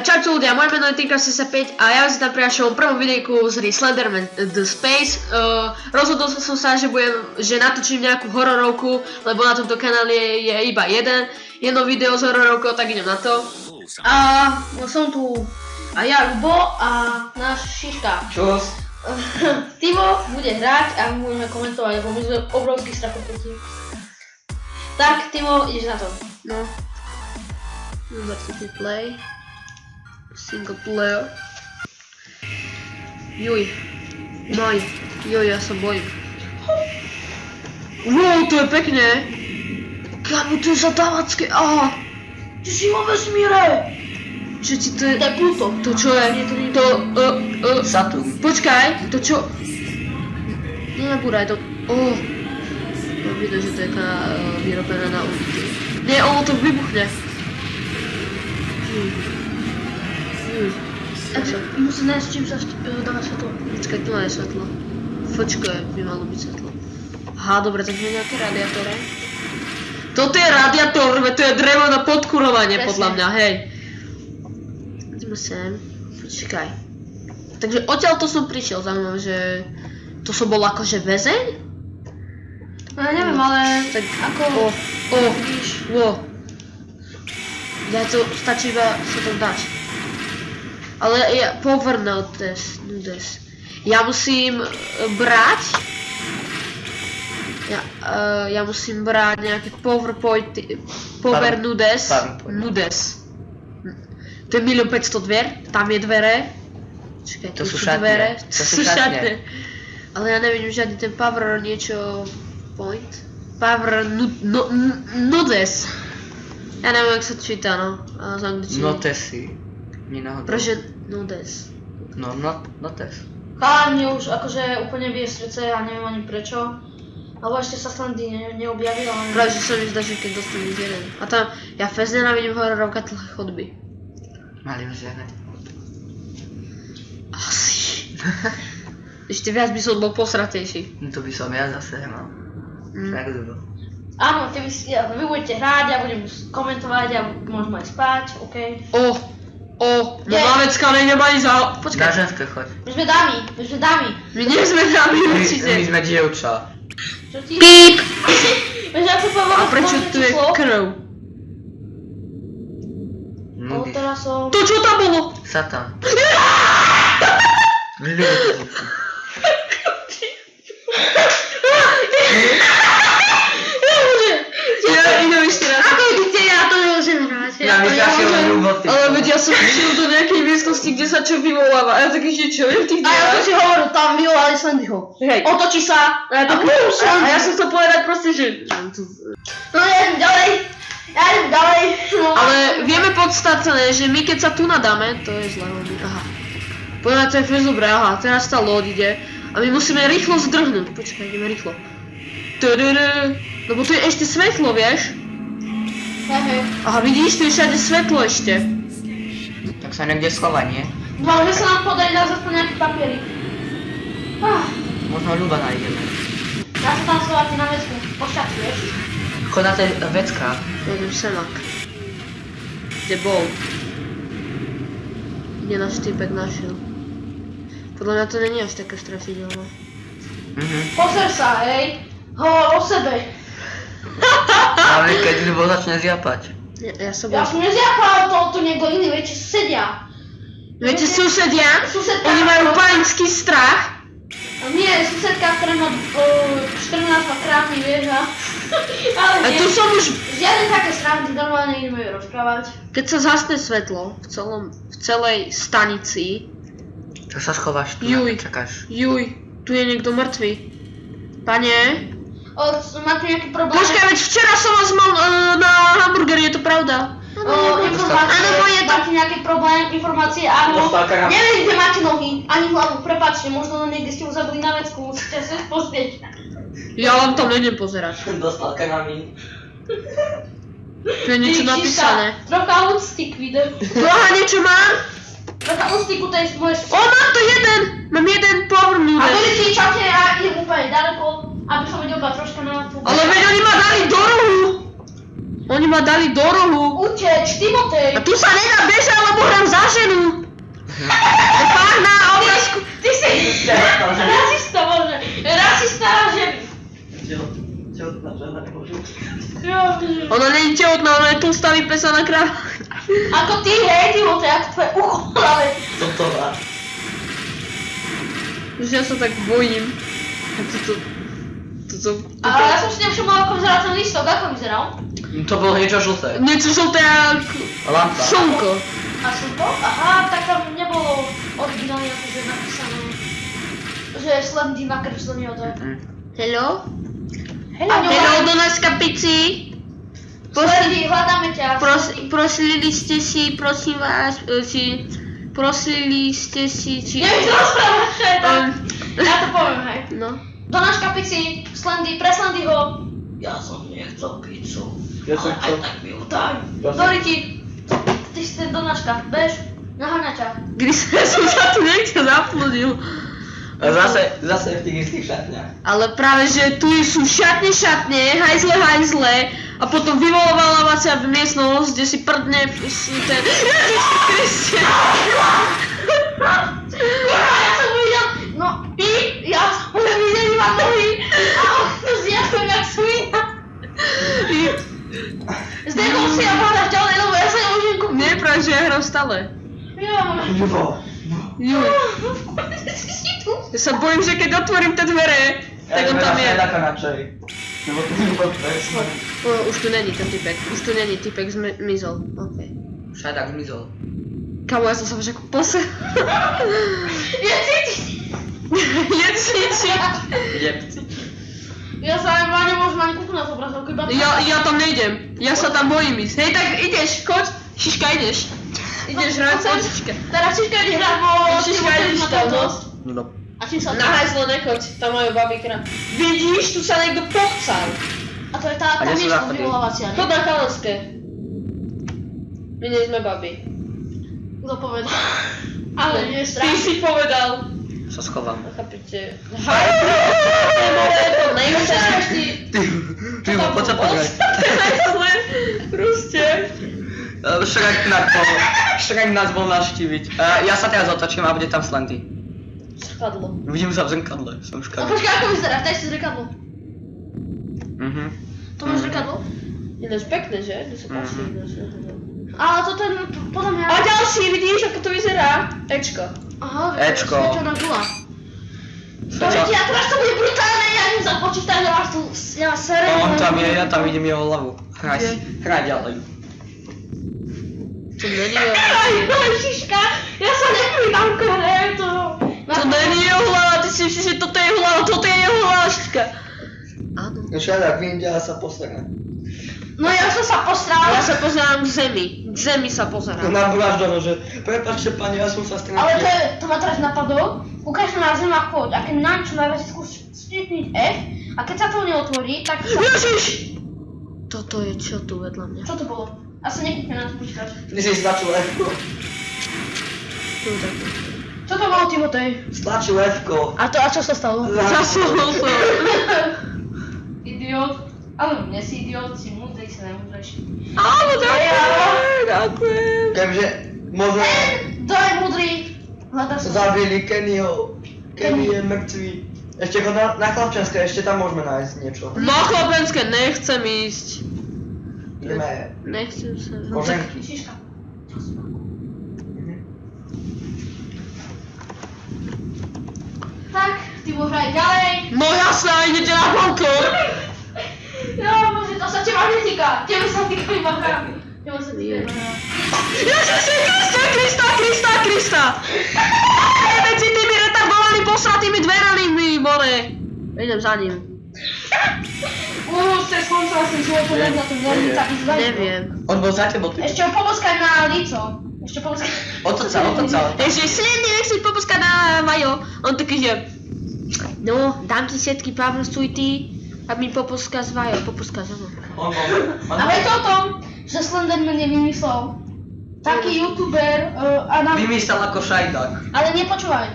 Čaute ľudia, moje meno je Tinker65 a ja vás tam pri našom prvom videjku z hry Slenderman The Space. Rozhodol som sa, že natočím nejakú hororovku, lebo na tomto kanáli je iba jedno video z hororovkou, tak idem na to. A som tu a ja, Lubo a náš Šiška. Čus. Timo bude hrať a my budeme komentovať, lebo my sme obrovský strachopetí. Tak, Timo, ideš na to. No. Začnite play. Single player. Juj. Juj, ja sa bojím. Wow, to je pekne. Kámo, to je zadávacké, aha. Ty si vo vesmíre! Čo ti to je? To je Pluto. To čo je? To, Saturn. Počkaj, to čo? Nenabúraj to, No vidno, že to je vyrobené na ulici. Nie, ono to vybuchne. Takže, musím nájsť čím sa dáva svetlo. Počkaj, tu je svetlo. Fočko by malo byť svetlo. Aha, dobre, takže nejaké radiátore. Toto je radiátor, to je drevo na podkurovanie, podľa mňa, hej. Ideme sem. Počkaj. Takže odtiaľ to som prišiel, zaujímavé, že to som bol akože väzeň? No ja neviem, ale tak ako vidíš. Ja to stačí iba sa to dať. Ale ja power nudes. Ja musím brať. Ja musím brať nejaké power nudes. To je 1 500 dvier, tam je dvere. Čakaj, to sú šatne. To sú šatne. Ale ja nevidím žiadny ten power niečo point. Power nudes. Ja neviem, jak sa číta, no. Z angličtiny. Notesy. Nenáhodou. Prože nudes. No, notes. Chalán mne už akože úplne bije srdce a neviem ani prečo. Alebo ešte sa Slendy neobjavil, ale... Práve, že sa mi zdá, že keď dostanem jeden. A tam, ja fest nenávidím hororovka tlché chodby. Mali už žiadne. Asi. Ešte viac by som bol posratejší. No to by som ja zase mal. Tak ľubo. Áno, vy budete hrať, ja budem komentovať, ja môžem aj spať, okej. Nová vecka, ale idem ani za... Na Počkaj. ženské choď. My sme dámy. My nie sme dámy, určite. My sme dievča. Čo ti? Píp! Vieš, ako povedal A prečo tu je krv? No teraz som... To čo tam bolo? Satan. Ja idem ešte raz. Ako idete, ja to nemôžem hrať. Ja vystrašil len ľuboty. Ale veď ja som išiel do nejakej miestnosti, kde sa čo vyvoláva. A ja taký, že čo je v tých A ja som dverách? si hovoril, tam vyvolali Slendyho. Hej. Otočí sa. A ja som chcel povedať proste, že... No ja idem ďalej. No. Ale vieme podstatné, že my keď sa tu nadáme, to je zlé, aha. Poďme, to je fest dobré, aha, teraz tá loď ide. A my musíme rýchlo zdrhnúť, počkaj, ideme rýchlo. Lebo tu je ešte svetlo, vieš? Hej. Aha, vidíš, tu je všade svetlo ešte. Tak sa niekde schová, nie? Dúfam, že sa nám podarí dať aspoň nejaké papiery. Možno ľuba nájdeme. Ja sa tam schováte na vecku, pošťaci, vieš? Chod na tej vecka. Idem semak. Kde bol? Kde náš týpek našiel? Podľa mňa to není až také strašidelné. Pozor sa, hej. Hovor o sebe. Ale keď ľubo začne zjapať. Ja sa Ja bojím. som nezjapal, to tu niekto iný, viete, susedia. Viete, susedia? Susedka. Oni majú panický strach. Nie, susedka, ktorá má 14 má krávny, vieš, ale A nie. tu som už... Žiadne také srandy, normálne ideme rozprávať. Keď sa zasne svetlo v celej stanici, To sa schováš tu, čakáš. Juj, tu je niekto mŕtvý. Pane? Máte nejaký problém? Počkaj, veď včera som vás mal na hamburgeri, je to pravda? Informácie, Áno, moje to- máte nejaký problém, informácie, áno. Dostal Neviem, kde máte nohy, ani hlavu, prepáčte, možno niekde ste ho zabili na vecku, musíte sa pozrieť. Ja vám tam nejdem pozerať. Dostal kanami. Tu je niečo napísané. Trocha úcty, Kvider. Aha, niečo mám? Trocha úcty, to je môj... Mám to jeden! Mám jeden power A noodle. budete čakne, ja idem úplne ďaleko, aby som vedel dať troška na tú... Ale veď oni ma dali do rohu! Oni ma dali do rohu. Uteč, Timotej! A tu sa nedá bežať, lebo hrám za ženu. Fakt na obrázku. Ty si rasista možno. Rasista na ženy. Tehotná žena nemôže. Ona není tehotná, ona je tu staví pesa na kráľ. Ako ty, hej, Timotej, ako tvoje ucho, ale... Toto má. Že ja sa tak bojím. A toto... Ale ja som si nevšimol, ako vyzeral ten lístok, ako vyzeral? To bolo niečo žlté. Niečo žlté ako... Lampa. Slnko. A slnko? Aha, tak tam nebolo originálne akože napísané, že je Slendy nakreslený o to. Hello? Hello, do nás kapici. Slendy, hľadáme ťa. Prosili ste si, prosím vás, prosili ste si, či... Neviem to rozprávať, čo je to. Ja to poviem, hej. No. Do náš kapici, Slendy, pre Slendyho. Ja som nechcel pizzu. Ale aj tak mi ju daj. Doriti, ty si ten donáška, bež, naháňa ťa. Kdy som sa tu niekde zaplodil. A zase v tých istých šatniach. Ale práve, že tu sú šatne, hajzle a potom vyvolávacia miestnosť, kde si prdne ten... Ježiši Kriste! Ja som videl, no ja som videl iba nohy a to zjadkom jak svina. Zdejkol si a hľadaš ďalej, lebo ja sa nemôžem kúpiť. Nie, práve, že ja hrám stále. Juj. Ja sa bojím, že keď otvorím tie dvere, tak on tam je. Už tu není ten typek, zmizol. Okay. Šajdak zmizol. Kamo, ja som sa však posel. Je cítiť. Je cítiť. Ja sa aj nemôžem ani kúknúť na tú obrazovku, iba... Ja tam nejdem, ja sa tam bojím ísť. Hej, tak ideš, choď, Šiška ideš. Ideš hrať sa, Šiška. Teraz Šiška ide hrať, bo... Šiška ideš tam, no. No. A čím sa... Na hajzlo nechoď, tam majú babi krám. Vidíš, tu sa niekto pochcal. A to je tá kde sú miestnosť záchody? vyvolávacia, Chod ne? na Chalanské. My nie sme babi. Kto povedal? Ale nie strach. Ty si povedal. Sa schovám. Chápete? Hajzlo, to nechceš. Ty poď sa pozrieť. Hajzle, proste. Šrek nás bol navštíviť. Ja sa teraz otočím a bude tam Slendy. Spadlo. Vidím sa v zrkadle, som A škadý. počkaj, ako vyzeráš? Daj si zrkadlo. To máš zrkadlo? Ináč pekné, že? To sa páči. Ale toto je podľa mňa... A ďalší, vidíš, ako to vyzerá? Ečko. Aha, Ečko. svetelná gula. Doriti, a teraz to bude brutálne, ja im započítam, ja vás tu... Ja serem... On tam je, ja tam vidím jeho hlavu. Hraj ďalej. To není jeho Ježiška, ja sa nepridám kore, to... To není jeho hlava, ty si myslíš, že toto je jeho hlava, toto je jeho hlava, Šiška. Áno. Šajdak, vyjde a sa postrne. No ja som sa postral. Ja sa pozerám k zemi. K zemi sa pozerám. Nabúraš do nože. Prepáčte pani, ja som sa stretol. Ale to ma teraz napadlo. Ukáž sa na zem a choď. A keď na čo najviac skúšniť F, a keď sa to neotvorí, tak sa... Ježiš! Toto je čo tu vedľa mňa? Čo to bolo? Asi nekúpne na to počítač. Ty si stlačil F-ko. Tu takto. Čo to bolo, Timotej? Stlačil F-ko. A čo sa stalo? Zasúhol som. Idiot. Ale nie si idiot, si múdrej, si najmúdrejší. Áno, ďakujem. Keďže možno Kto je múdry? Hľadá sa. zabili Kennyho. Kenny je mŕtvý. Ešte ho na chlapčenské, ešte tam môžeme nájsť niečo. No chlapenské, nechcem ísť. Ideme. Nechcem sa. Koženky. Šiška. Tak, ty môžeš aj ďalej. No jasná, idete na balkón. Jo, bože, to sa teba netýka. Tebe sa týka iba hra. Tebe sa týka iba hra. Ježiši Krista! Medzi tými retardovanými posratými dverami, more. Idem za ním. Ste skončila s tým životom na tom veľmi tak izvajú. Neviem. On bol za tebou, ty. Ešte ho poboskaj na lico. Ešte poboskaj. Otoč sa. Takže Slendy nechci poboskať na Vajo. On taký, že... No, dám ti všetky pavrstujty a mi poboskať z Vajo. Poboskať, áno. A viete o tom, že Slenderman je vymyslel taký youtuber Adam... Vymyslel ako Šajdak. Ale nepočúvaj.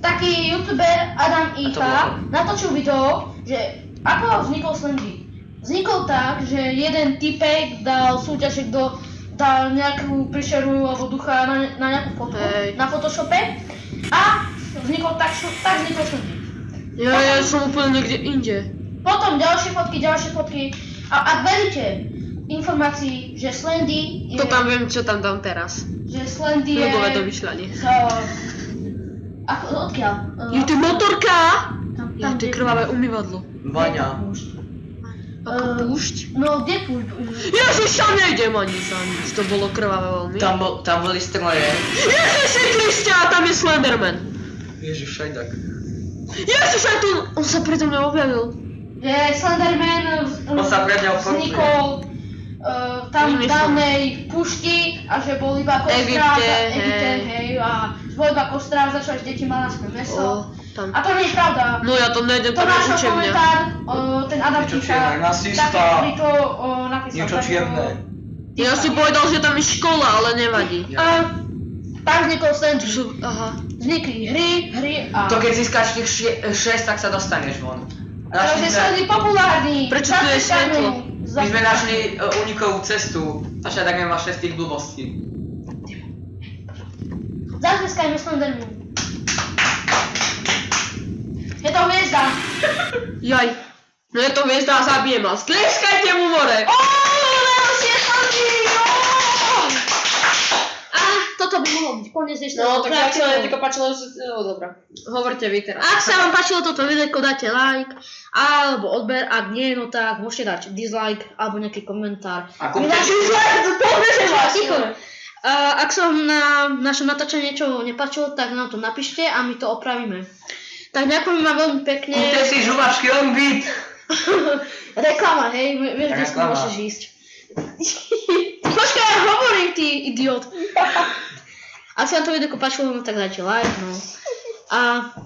Taký youtuber Adam A to Iha bolo? natočil video, že ako vznikol Slendy. vznikol tak, že jeden typek dal súťaž, že kto dal nejakú príšeru alebo ducha na nejakú fotku na Photoshope a vznikol tak vznikol Slendy. Ja som úplne niekde inde. Potom ďalšie fotky a ak veríte informácii, že Slendy je... To tam viem, čo tam dám teraz. Že Slendy je... Ľubové domýšľanie. Odkiaľ? Je to motorka! Tam, Je to krvavé umývadlo. Vaňa. Ako púšť? No, kde púšť? Ježiš, tam nejdem ani za nič, to bolo krvavé veľmi. Tam boli stroje. Ježiši Kriste, a tam je Slenderman. Ježiš, šajdak. Ježiš, aj tu, on sa predo mňa objavil. Že Slenderman On sa pred ňou vznikol tam v Vymyslel. dávnej púšti a že bol iba kostrá, Egypte, hej, a bol iba kostrá, začali deti mali aspoň meso. Tam. A to nie je pravda. No ja to nejdem, To to je náš učebňa. komentár, ten Adam Niečo Čicha, čierne, rasista. tak to napísal. Niečo tak, čierne. Ja si povedal, že tam je škola, ale nevadí. tak vznikol Slendy. Aha. Vznikli hry a... To keď získaš tých 6, tak sa dostaneš von. Takže Slendy populárny. Prečo tu je svetlo? My sme našli unikovú cestu. A však tak nemá 6 tých blbostí. Zatleskajme Slendermu. Je to hviezda. Jaj. No je to hviezda a zabije ma. Stleskajte mu more! Najlepšie Slendy! Toto by mohlo byť koniec dnešného No, tak ak sa videa. vám páčilo, dobrá. Hovorte vy teraz. Ak sa vám páčilo toto videjko, dajte like alebo odber, ak nie, no tak môžete dať dislike alebo nejaký komentár. A kúpte Ticho. Ak sa vám na našom natáčaní niečo nepáčilo, tak nám to napíšte a my to opravíme. Tak ďakujem vám veľmi pekne. Kúpte si žuvačky Orbit. Reklama, hej, vieš, kde si Reklama. môžeš ísť. Počkaj, ja hovorím, ty idiot. Ak sa vám to videjko páčilo, no tak dajte like, no. A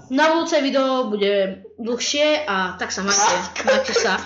na budúce video bude dlhšie a tak sa majte sa.